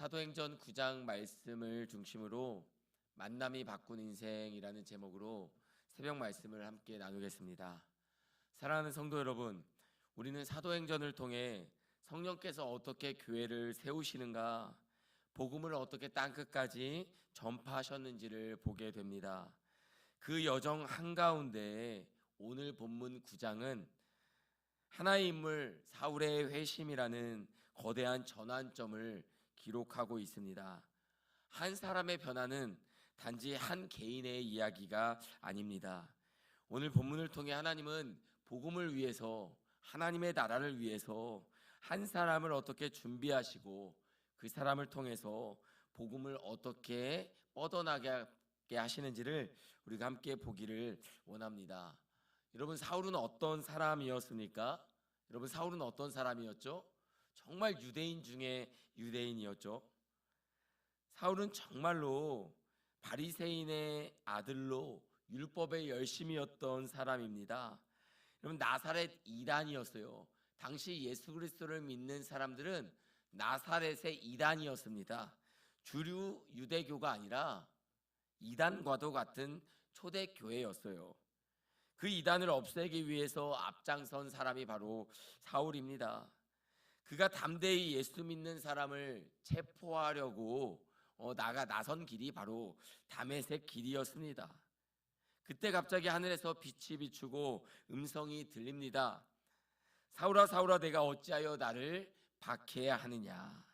사도행전 9장 말씀을 중심으로 만남이 바꾼 인생이라는 제목으로 새벽 말씀을 함께 나누겠습니다. 사랑하는 성도 여러분, 우리는 사도행전을 통해 성령께서 어떻게 교회를 세우시는가, 복음을 어떻게 땅끝까지 전파하셨는지를 보게 됩니다. 그 여정 한가운데 오늘 본문 9장은 하나의 인물 사울의 회심이라는 거대한 전환점을 기록하고 있습니다. 한 사람의 변화는 단지 한 개인의 이야기가 아닙니다. 오늘 본문을 통해 하나님은 복음을 위해서, 하나님의 나라를 위해서 한 사람을 어떻게 준비하시고 그 사람을 통해서 복음을 어떻게 뻗어나게 하시는지를 우리가 함께 보기를 원합니다. 여러분, 사울은 어떤 사람이었습니까? 여러분, 사울은 어떤 사람이었죠? 정말 유대인 중에 유대인이었죠. 사울은 정말로 바리새인의 아들로 율법에 열심이었던 사람입니다. 여러분, 나사렛 이단이었어요. 당시 예수 그리스도를 믿는 사람들은 나사렛의 이단이었습니다. 주류 유대교가 아니라 이단과도 같은 초대교회였어요. 그 이단을 없애기 위해서 앞장선 사람이 바로 사울입니다. 그가 담대히 예수 믿는 사람을 체포하려고 나선 길이 바로 다메섹 길이었습니다. 그때 갑자기 하늘에서 빛이 비추고 음성이 들립니다. 사울아, 사울아, 내가 어찌하여 나를 박해야 하느냐.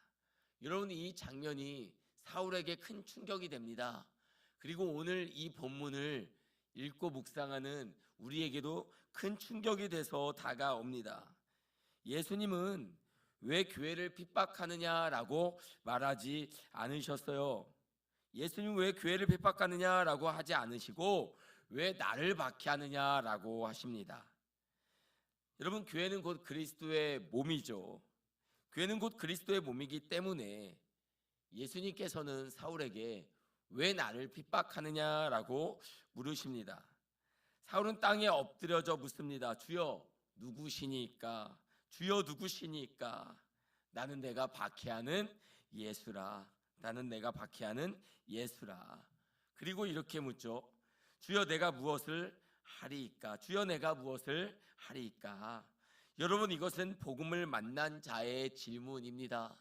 여러분, 이 장면이 사울에게 큰 충격이 됩니다. 그리고 오늘 이 본문을 읽고 묵상하는 우리에게도 큰 충격이 돼서 다가옵니다. 예수님은 왜 교회를 핍박하느냐라고 말하지 않으셨어요. 예수님 왜 교회를 핍박하느냐라고 하지 않으시고 왜 나를 박해하느냐라고 하십니다. 여러분, 교회는 곧 그리스도의 몸이죠. 교회는 곧 그리스도의 몸이기 때문에 예수님께서는 사울에게 왜 나를 핍박하느냐라고 물으십니다. 사울은 땅에 엎드려져 묻습니다. 주여, 누구시니까? 주여, 누구시니까? 나는 내가 박해하는 예수라. 나는 내가 박해하는 예수라. 그리고 이렇게 묻죠. 주여, 내가 무엇을 하리이까? 주여, 내가 무엇을 하리이까? 여러분, 이것은 복음을 만난 자의 질문입니다.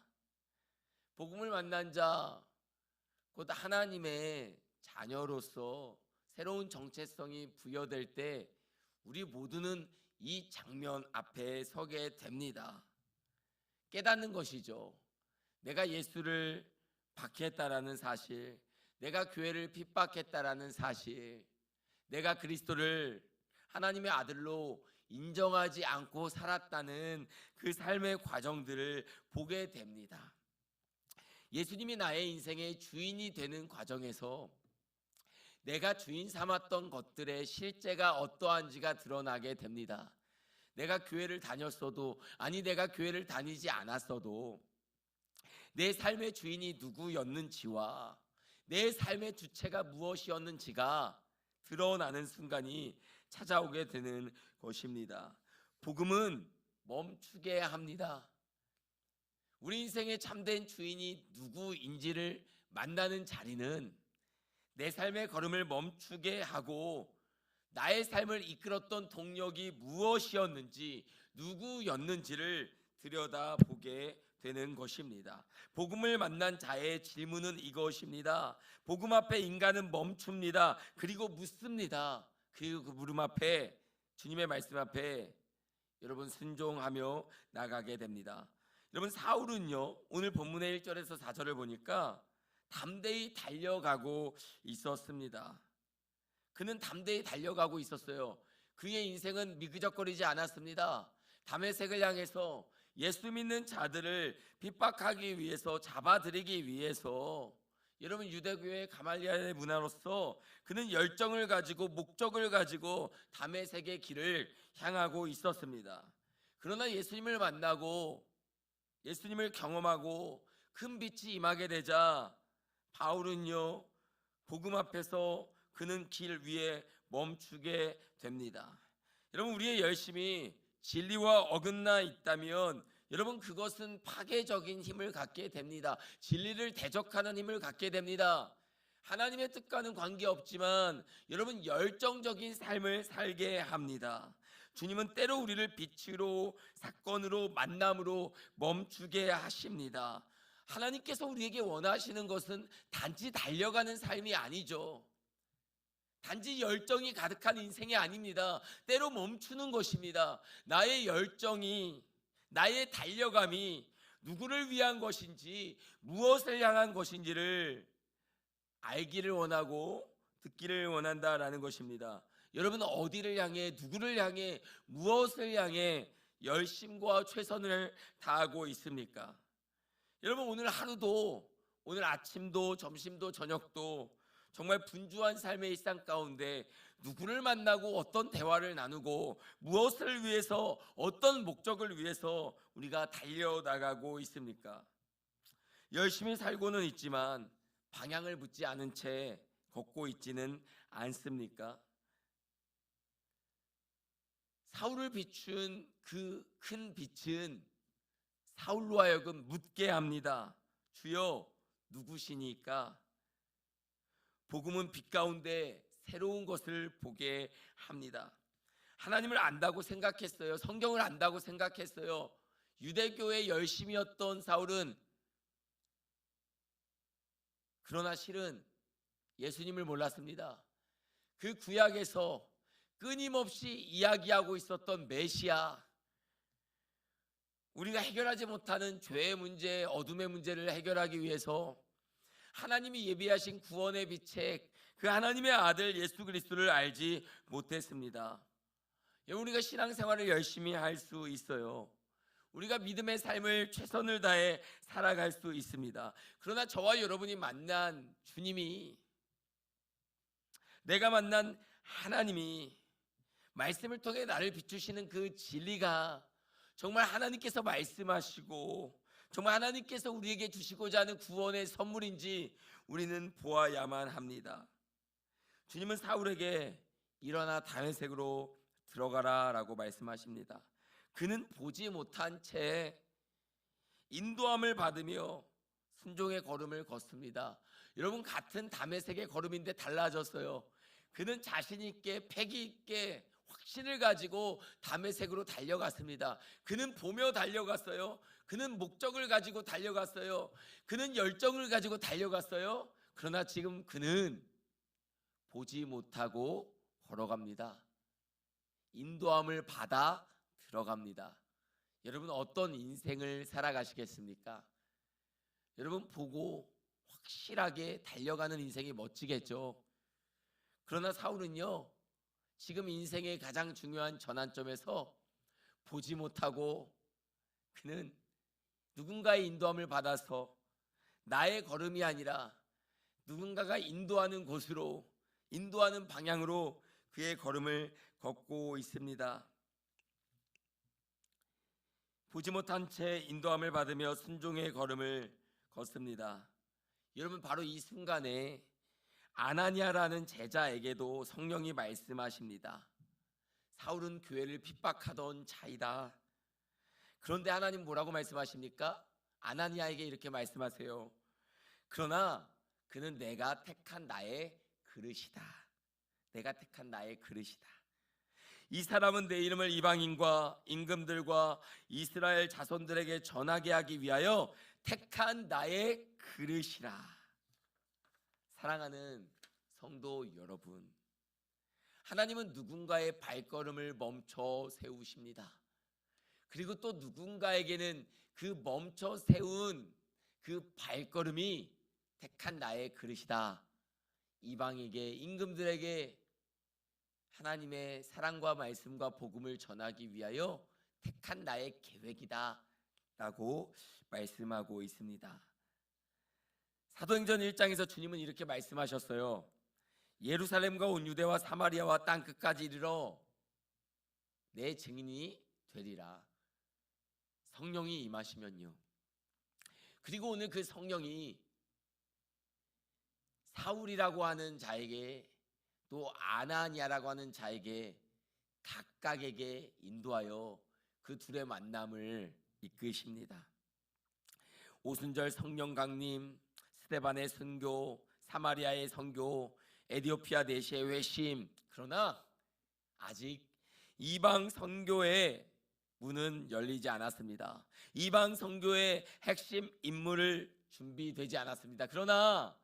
복음을 만난 자, 곧 하나님의 자녀로서 새로운 정체성이 부여될 때 우리 모두는 이 장면 앞에 서게 됩니다. 깨닫는 것이죠. 내가 예수를 박해했다라는 사실, 내가 교회를 핍박했다라는 사실, 내가 그리스도를 하나님의 아들로 인정하지 않고 살았다는 그 삶의 과정들을 보게 됩니다. 예수님이 나의 인생의 주인이 되는 과정에서 내가 주인 삼았던 것들의 실제가 어떠한지가 드러나게 됩니다. 내가 교회를 다녔어도, 아니 내가 교회를 다니지 않았어도 내 삶의 주인이 누구였는지와 내 삶의 주체가 무엇이었는지가 드러나는 순간이 찾아오게 되는 것입니다. 복음은 멈추게 합니다. 우리 인생의 참된 주인이 누구인지를 만나는 자리는 내 삶의 걸음을 멈추게 하고 나의 삶을 이끌었던 동력이 무엇이었는지, 누구였는지를 들여다보게 되는 것입니다. 복음을 만난 자의 질문은 이것입니다. 복음 앞에 인간은 멈춥니다. 그리고 묻습니다. 그리고 그 물음 앞에, 주님의 말씀 앞에 여러분 순종하며 나가게 됩니다. 여러분, 사울은요, 오늘 본문의 1절에서 4절을 보니까 담대히 달려가고 있었습니다. 그는 담대히 달려가고 있었어요. 그의 인생은 미그적거리지 않았습니다. 다메섹을 향해서 예수 믿는 자들을 핍박하기 위해서, 잡아들이기 위해서, 여러분, 유대교의 가말리엘의 문화로서 그는 열정을 가지고 목적을 가지고 다메섹의 길을 향하고 있었습니다. 그러나 예수님을 만나고 예수님을 경험하고 큰 빛이 임하게 되자 바울은요, 복음 앞에서 그는 길 위에 멈추게 됩니다. 여러분, 우리의 열심이 진리와 어긋나 있다면 여러분, 그것은 파괴적인 힘을 갖게 됩니다. 진리를 대적하는 힘을 갖게 됩니다. 하나님의 뜻과는 관계없지만 여러분, 열정적인 삶을 살게 합니다. 주님은 때로 우리를 빛으로, 사건으로, 만남으로 멈추게 하십니다. 하나님께서 우리에게 원하시는 것은 단지 달려가는 삶이 아니죠. 단지 열정이 가득한 인생이 아닙니다. 때로 멈추는 것입니다. 나의 열정이, 나의 달려감이 누구를 위한 것인지, 무엇을 향한 것인지를 알기를 원하고 듣기를 원한다라는 것입니다. 여러분은 어디를 향해, 누구를 향해, 무엇을 향해 열심과 최선을 다하고 있습니까? 여러분, 오늘 하루도, 오늘 아침도 점심도 저녁도 정말 분주한 삶의 일상 가운데 누구를 만나고 어떤 대화를 나누고 무엇을 위해서, 어떤 목적을 위해서 우리가 달려나가고 있습니까? 열심히 살고는 있지만 방향을 묻지 않은 채 걷고 있지는 않습니까? 사울을 비춘 그 큰 빛은 사울로 하여금 묻게 합니다. 주여, 누구시니까? 복음은 빛 가운데 새로운 것을 보게 합니다. 하나님을 안다고 생각했어요. 성경을 안다고 생각했어요. 유대교의 열심이었던 사울은, 그러나 실은 예수님을 몰랐습니다. 그 구약에서 끊임없이 이야기하고 있었던 메시아, 우리가 해결하지 못하는 죄의 문제, 어둠의 문제를 해결하기 위해서 하나님이 예비하신 구원의 빛의 그 하나님의 아들 예수 그리스도를 알지 못했습니다. 우리가 신앙생활을 열심히 할 수 있어요. 우리가 믿음의 삶을 최선을 다해 살아갈 수 있습니다. 그러나 저와 여러분이 만난 주님이, 내가 만난 하나님이 말씀을 통해 나를 비추시는 그 진리가 정말 하나님께서 말씀하시고 정말 하나님께서 우리에게 주시고자 하는 구원의 선물인지 우리는 보아야만 합니다. 주님은 사울에게 일어나 다메섹으로 들어가라 라고 말씀하십니다. 그는 보지 못한 채 인도함을 받으며 순종의 걸음을 걷습니다. 여러분, 같은 다메섹의 걸음인데 달라졌어요. 그는 자신 있게, 패기 있게, 확신을 가지고 다메섹으로 달려갔습니다. 그는 보며 달려갔어요. 그는 목적을 가지고 달려갔어요. 그는 열정을 가지고 달려갔어요. 그러나 지금 그는 보지 못하고 걸어갑니다. 인도함을 받아 들어갑니다. 여러분, 어떤 인생을 살아가시겠습니까? 여러분, 보고 확실하게 달려가는 인생이 멋지겠죠. 그러나 사울은요, 지금 인생의 가장 중요한 전환점에서 보지 못하고 그는 누군가의 인도함을 받아서 나의 걸음이 아니라 누군가가 인도하는 곳으로, 인도하는 방향으로 그의 걸음을 걷고 있습니다. 보지 못한 채 인도함을 받으며 순종의 걸음을 걷습니다. 여러분, 바로 이 순간에 아나니아라는 제자에게도 성령이 말씀하십니다. 사울은 교회를 핍박하던 자이다. 그런데 하나님 뭐라고 말씀하십니까? 아나니아에게 이렇게 말씀하세요. 그러나 그는 내가 택한 나의 그릇이다. 내가 택한 나의 그릇이다. 이 사람은 내 이름을 이방인과 임금들과 이스라엘 자손들에게 전하게 하기 위하여 택한 나의 그릇이라. 사랑하는 성도 여러분, 하나님은 누군가의 발걸음을 멈춰 세우십니다. 그리고 또 누군가에게는 그 멈춰 세운 그 발걸음이 택한 나의 그릇이다. 이방에게, 임금들에게 하나님의 사랑과 말씀과 복음을 전하기 위하여 택한 나의 계획이다 라고 말씀하고 있습니다. 사도행전 1장에서 주님은 이렇게 말씀하셨어요. 예루살렘과 온 유대와 사마리아와 땅끝까지 이르러 내 증인이 되리라. 성령이 임하시면요. 그리고 오늘 그 성령이 사울이라고 하는 자에게, 또 아나니아라고 하는 자에게 각각에게 인도하여 그 둘의 만남을 이끄십니다. 오순절 성령 강림, 스데반의 선교, 사마리아의 선교, 에디오피아 내시의 회심, 그러나 아직 이방 선교의 문은 열리지 않았습니다. 이방 선교의 핵심 인물을 준비되지 않았습니다. 그러나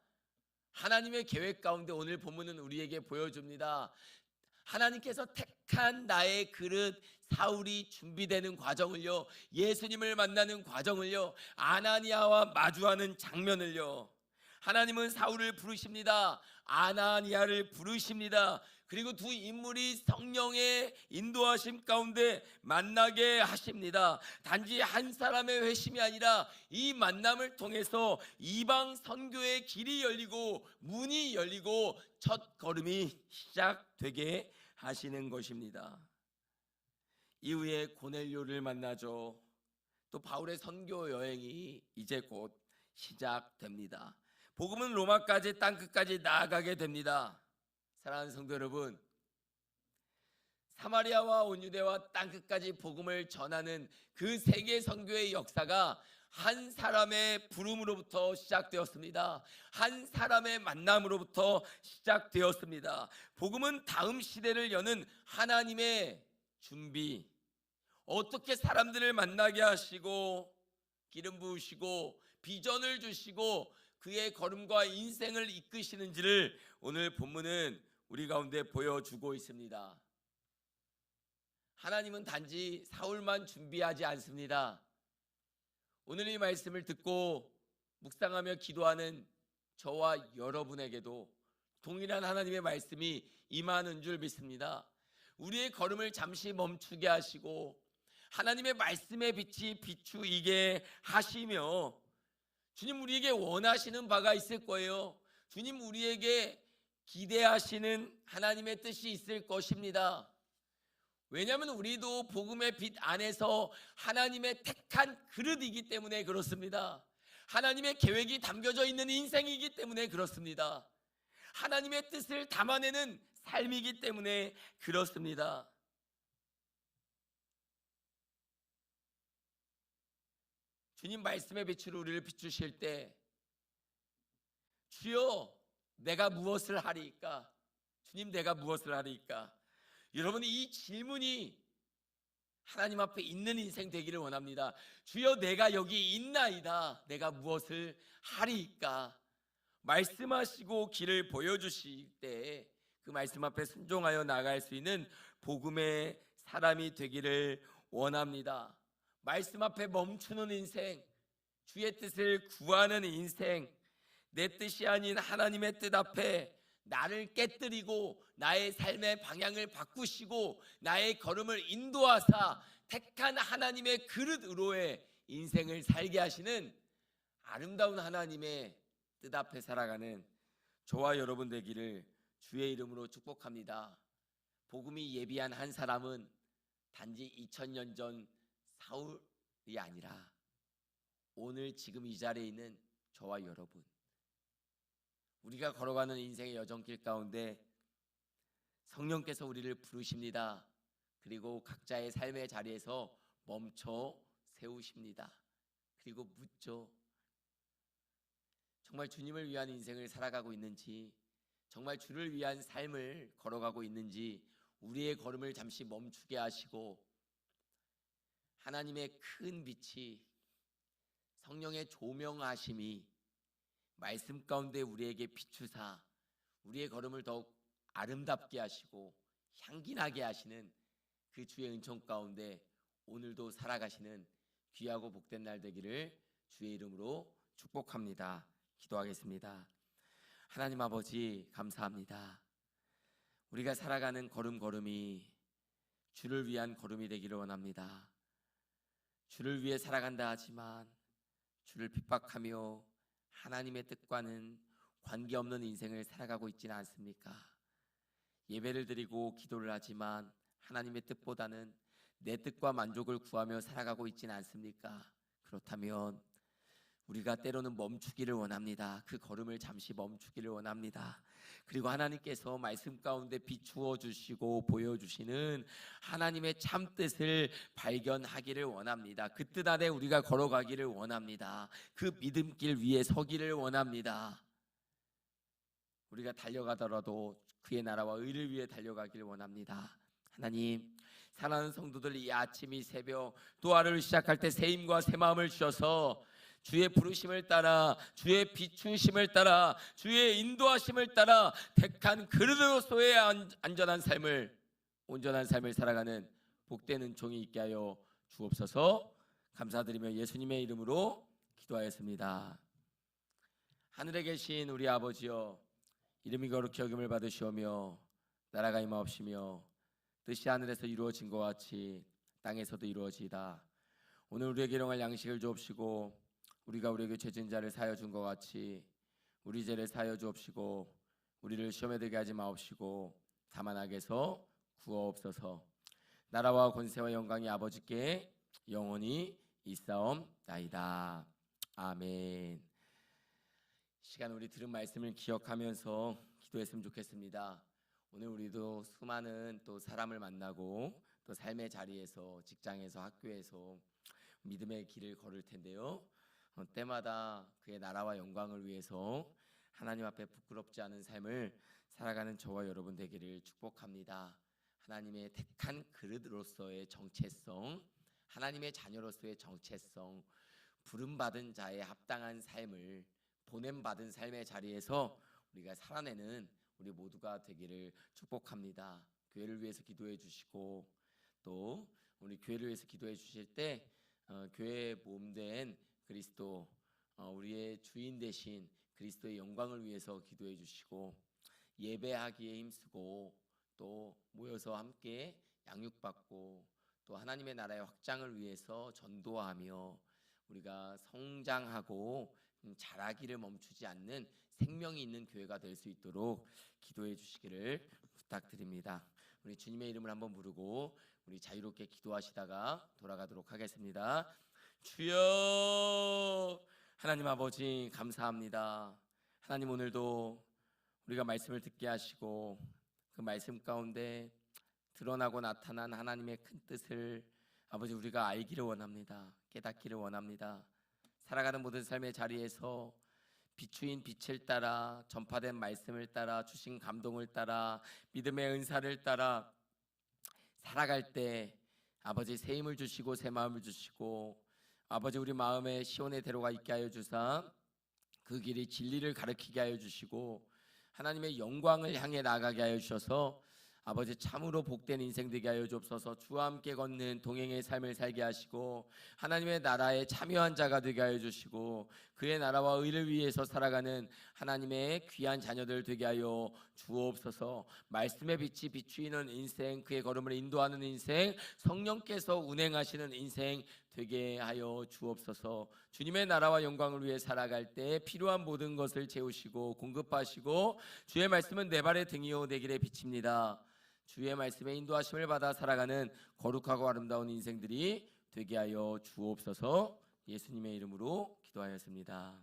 하나님의 계획 가운데 오늘 본문은 우리에게 보여줍니다. 하나님께서 택한 나의 그릇 사울이 준비되는 과정을요, 예수님을 만나는 과정을요, 아나니아와 마주하는 장면을요, 하나님은 사울을 부르십니다. 아나니아를 부르십니다. 그리고 두 인물이 성령의 인도하심 가운데 만나게 하십니다. 단지 한 사람의 회심이 아니라 이 만남을 통해서 이방 선교의 길이 열리고 문이 열리고 첫 걸음이 시작되게 하시는 것입니다. 이후에 고넬료를 만나죠. 또 바울의 선교 여행이 이제 곧 시작됩니다. 복음은 로마까지 땅끝까지 나아가게 됩니다. 사랑하는 성도 여러분, 사마리아와 온 유대와 땅끝까지 복음을 전하는 그 세계 선교의 역사가 한 사람의 부름으로부터 시작되었습니다. 한 사람의 만남으로부터 시작되었습니다. 복음은 다음 시대를 여는 하나님의 준비, 어떻게 사람들을 만나게 하시고 기름 부으시고 비전을 주시고 그의 걸음과 인생을 이끄시는지를 오늘 본문은 우리 가운데 보여주고 있습니다. 하나님은 단지 사울만 준비하지 않습니다. 오늘 이 말씀을 듣고 묵상하며 기도하는 저와 여러분에게도 동일한 하나님의 말씀이 임하는 줄 믿습니다. 우리의 걸음을 잠시 멈추게 하시고 하나님의 말씀의 빛이 비추이게 하시며, 주님 우리에게 원하시는 바가 있을 거예요. 주님 우리에게 기대하시는 하나님의 뜻이 있을 것입니다. 왜냐하면 우리도 복음의 빛 안에서 하나님의 택한 그릇이기 때문에 그렇습니다. 하나님의 계획이 담겨져 있는 인생이기 때문에 그렇습니다. 하나님의 뜻을 담아내는 삶이기 때문에 그렇습니다. 주님 말씀의 빛으로 우리를 비추실 때, 주여 내가 무엇을 하리이까? 주님 내가 무엇을 하리이까? 여러분, 이 질문이 하나님 앞에 있는 인생 되기를 원합니다. 주여 내가 여기 있나이다. 내가 무엇을 하리이까? 말씀하시고 길을 보여주실 때 그 말씀 앞에 순종하여 나갈 수 있는 복음의 사람이 되기를 원합니다. 말씀 앞에 멈추는 인생, 주의 뜻을 구하는 인생, 내 뜻이 아닌 하나님의 뜻 앞에 나를 깨뜨리고 나의 삶의 방향을 바꾸시고 나의 걸음을 인도하사 택한 하나님의 그릇으로의 인생을 살게 하시는 아름다운 하나님의 뜻 앞에 살아가는 저와 여러분 되기를 주의 이름으로 축복합니다. 복음이 예비한 한 사람은 단지 2000년 전 사울이 아니라 오늘 지금 이 자리에 있는 저와 여러분, 우리가 걸어가는 인생의 여정길 가운데 성령께서 우리를 부르십니다. 그리고 각자의 삶의 자리에서 멈춰 세우십니다. 그리고 묻죠. 정말 주님을 위한 인생을 살아가고 있는지, 정말 주를 위한 삶을 걸어가고 있는지 우리의 걸음을 잠시 멈추게 하시고 하나님의 큰 빛이, 성령의 조명하심이 말씀 가운데 우리에게 비추사 우리의 걸음을 더욱 아름답게 하시고 향기나게 하시는 그 주의 은총 가운데 오늘도 살아가시는 귀하고 복된 날 되기를 주의 이름으로 축복합니다. 기도하겠습니다. 하나님 아버지 감사합니다. 우리가 살아가는 걸음걸음이 주를 위한 걸음이 되기를 원합니다. 주를 위해 살아간다 하지만 주를 핍박하며 하나님의 뜻과는 관계없는 인생을 살아가고 있지는 않습니까? 예배를 드리고 기도를 하지만 하나님의 뜻보다는 내 뜻과 만족을 구하며 살아가고 있지는 않습니까? 그렇다면 우리가 때로는 멈추기를 원합니다. 그 걸음을 잠시 멈추기를 원합니다. 그리고 하나님께서 말씀 가운데 비추어 주시고 보여주시는 하나님의 참 뜻을 발견하기를 원합니다. 그 뜻 안에 우리가 걸어가기를 원합니다. 그 믿음길 위에 서기를 원합니다. 우리가 달려가더라도 그의 나라와 의를 위해 달려가기를 원합니다. 하나님, 사랑하는 성도들, 이 아침 이 새벽 또 하루를 시작할 때 새 힘과 새 마음을 주셔서 주의 부르심을 따라, 주의 비추심을 따라, 주의 인도하심을 따라 택한 그릇으로서의 안전한 삶을, 온전한 삶을 살아가는 복되는 종이 있게 하여 주옵소서. 감사드리며 예수님의 이름으로 기도하였습니다. 하늘에 계신 우리 아버지여, 이름이 거룩히 여김을 받으시오며 나라가 임하옵시며 뜻이 하늘에서 이루어진 것 같이 땅에서도 이루어지이다. 오늘 우리에게 일용할 양식을 주옵시고 우리가 우리에게 죄진 자를 사하여 준 것 같이 우리 죄를 사하여 주옵시고 우리를 시험에 들게 하지 마옵시고 다만 악에서 구하옵소서. 나라와 권세와 영광이 아버지께 영원히 있사옵나이다. 아멘. 시간 우리 들은 말씀을 기억하면서 기도했으면 좋겠습니다. 오늘 우리도 수많은 또 사람을 만나고 또 삶의 자리에서, 직장에서, 학교에서 믿음의 길을 걸을 텐데요. 때마다 그의 나라와 영광을 위해서 하나님 앞에 부끄럽지 않은 삶을 살아가는 저와 여러분 되기를 축복합니다. 하나님의 택한 그릇으로서의 정체성, 하나님의 자녀로서의 정체성, 부름받은 자의 합당한 삶을, 보냄받은 삶의 자리에서 우리가 살아내는 우리 모두가 되기를 축복합니다. 교회를 위해서 기도해 주시고 또 우리 교회를 위해서 기도해 주실 때 교회의 몸된 그리스도, 우리의 주인 되신 그리스도의 영광을 위해서 기도해 주시고 예배하기에 힘쓰고 또 모여서 함께 양육받고 또 하나님의 나라의 확장을 위해서 전도하며 우리가 성장하고 자라기를 멈추지 않는 생명이 있는 교회가 될 수 있도록 기도해 주시기를 부탁드립니다. 우리 주님의 이름을 한번 부르고 우리 자유롭게 기도하시다가 돌아가도록 하겠습니다. 주여, 하나님 아버지 감사합니다. 하나님, 오늘도 우리가 말씀을 듣게 하시고 그 말씀 가운데 드러나고 나타난 하나님의 큰 뜻을 아버지 우리가 알기를 원합니다. 깨닫기를 원합니다. 살아가는 모든 삶의 자리에서 비추인 빛을 따라, 전파된 말씀을 따라, 주신 감동을 따라, 믿음의 은사를 따라 살아갈 때 아버지 새 힘을 주시고 새 마음을 주시고 아버지 우리 마음에 시온의 대로가 있게 하여 주사 그 길이 진리를 가르치게 하여 주시고 하나님의 영광을 향해 나아가게 하여 주셔서 아버지 참으로 복된 인생 되게 하여 주옵소서. 주와 함께 걷는 동행의 삶을 살게 하시고 하나님의 나라에 참여한 자가 되게 하여 주시고 그의 나라와 의를 위해서 살아가는 하나님의 귀한 자녀들 되게 하여 주옵소서. 말씀의 빛이 비추이는 인생, 그의 걸음을 인도하는 인생, 성령께서 운행하시는 인생 되게 하여 주옵소서. 주님의 나라와 영광을 위해 살아갈 때 필요한 모든 것을 채우시고 공급하시고 주의 말씀은 내 발의 등이요 내 길의 빛입니다. 주의 말씀에 인도하심을 받아 살아가는 거룩하고 아름다운 인생들이 되게 하여 주옵소서. 예수님의 이름으로 기도하였습니다.